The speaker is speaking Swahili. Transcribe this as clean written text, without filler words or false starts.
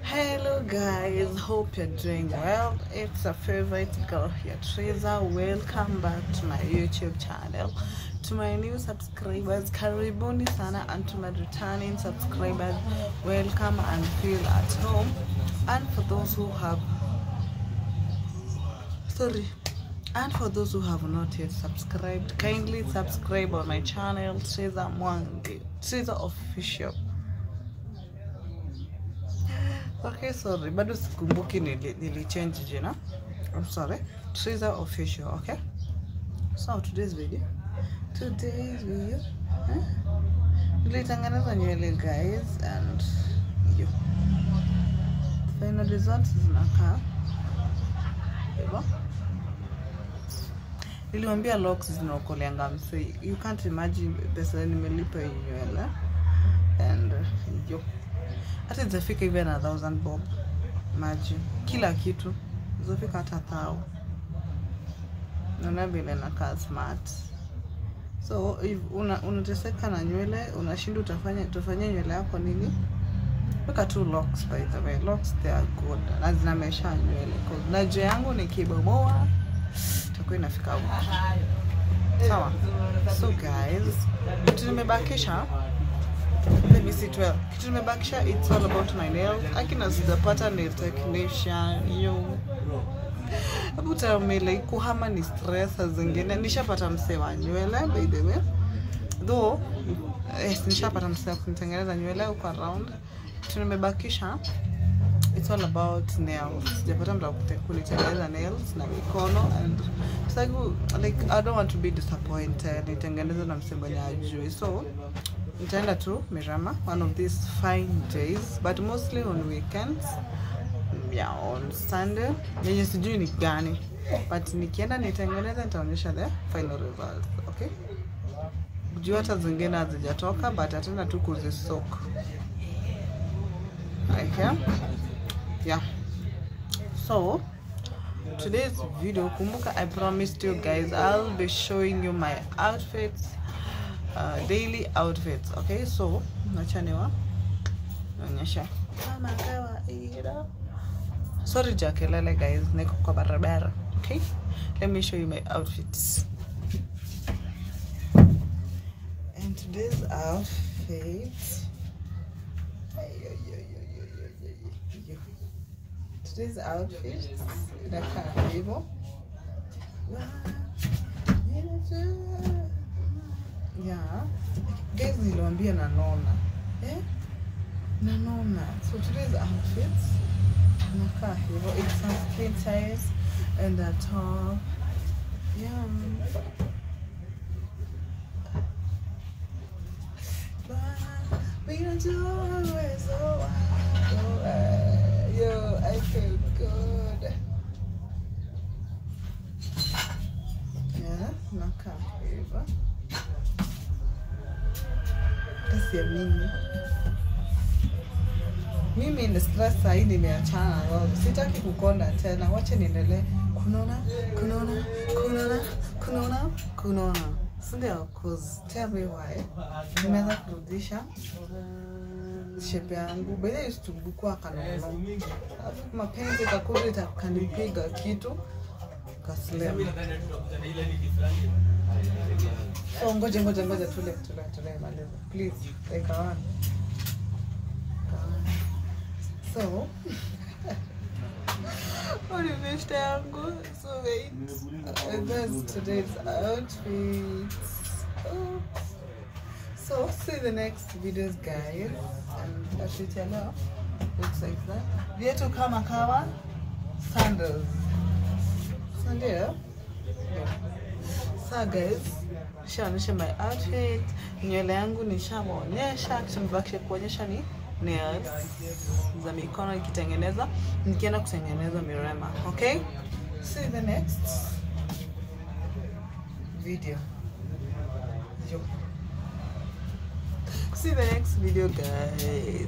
Hello guys, hope you're doing well. It's a favorite girl here, Teresa. Welcome back to my YouTube channel. To my new subscribers, karibuni sana, and to my returning subscribers, welcome and feel at home. And for those who have not yet subscribed, kindly subscribe on my channel, Teresa Mwangi, Teresa Official. Okay, sorry, bado sikumbuki nili change jina. I'm sorry. Teresa Official, okay? So today's video, nilitanganeza nywele guys, and yo, final results zinakaa hivyo. Niliwaambia locks zinaokoleanga msee. You can't imagine pesa nimelipa nywele, and yo, hata zafika even 1,000 bob. Imagine kila kitu zafika hata 1,000. Naona vile nakaa smart. So if unateseka na nywele, unashinda utafanya nywele yako nini? Weka tu locks, by the way. Locks, they are good. Na zinamesha nywele. Na nywele yangu nikibomoa itakuwa inafika huko. Sawa. So guys, kitu nimebakisha, let me see 12. Kitu nimebakisha, it's all about my nails. Akina sijapata nail technician, yo. Abu tamele kuhama ni stress zingine. Nishapata msee wa nywele, by the way. Though, nishapata msee wa kunitengeneza nywele uko around. Kitu nimebakisha, it's all about nails. Sijapata mtu wa kunitengeneza nails na mikono, and like I don't want to be disappointed. Nitengeneza na msee mwenye ajui. So nitaenda tu Mirama one of these fine days, but mostly on weekends. Yeah, on Sunday. Yenye sijui ni gani, but nikienda nitengeneza nitaonyesha the final results, okay? Juu hata zingine hazijatoka, but ataenda tu kuzisoak. Okay? Yeah. So today's video, kumbuka, I promised you guys I'll be showing you my outfits, daily outfits, okay? So nachanewa naonyesha kama kawaida. Sorry jakelele guys, niko kwa barabara, okay? Let me show you my outfits. And today's outfit, today's outfit inakaa hivyo. Yeah, guys, niliwaambia nanona. Nanona. So today's outfits inakaa hivyo. It's some skin ties and a top. Yeah. But you do always so yo, I feel good. Yeah, nakaa hivyo. Kasi ya mimi ni stress sahi, nimeachana wao. Sitaki kukonda tena. Wacha niendelee kunona. Sindio? Cause tell me why. Nimeanza kurudisha shape yangu. Bele usitumbukua kanono. Mapenzi kakuri itakanipiga kitu kaslem. So ngoja tule maliza. Please, take on. So what is this tango? So wait, that's today's outfit. So see the next videos guys, and I should tell you looks like that. Vietu kama kawa sandals. Sandio? So guys, nishaonyesha my outfit. Nywele yangu nishaonyesha, kitu nibakisha kuonyesha ni nails za mikono nikitengeneza, nikienda kutengeneza Mirama, okay? See the next video. See the next video guys.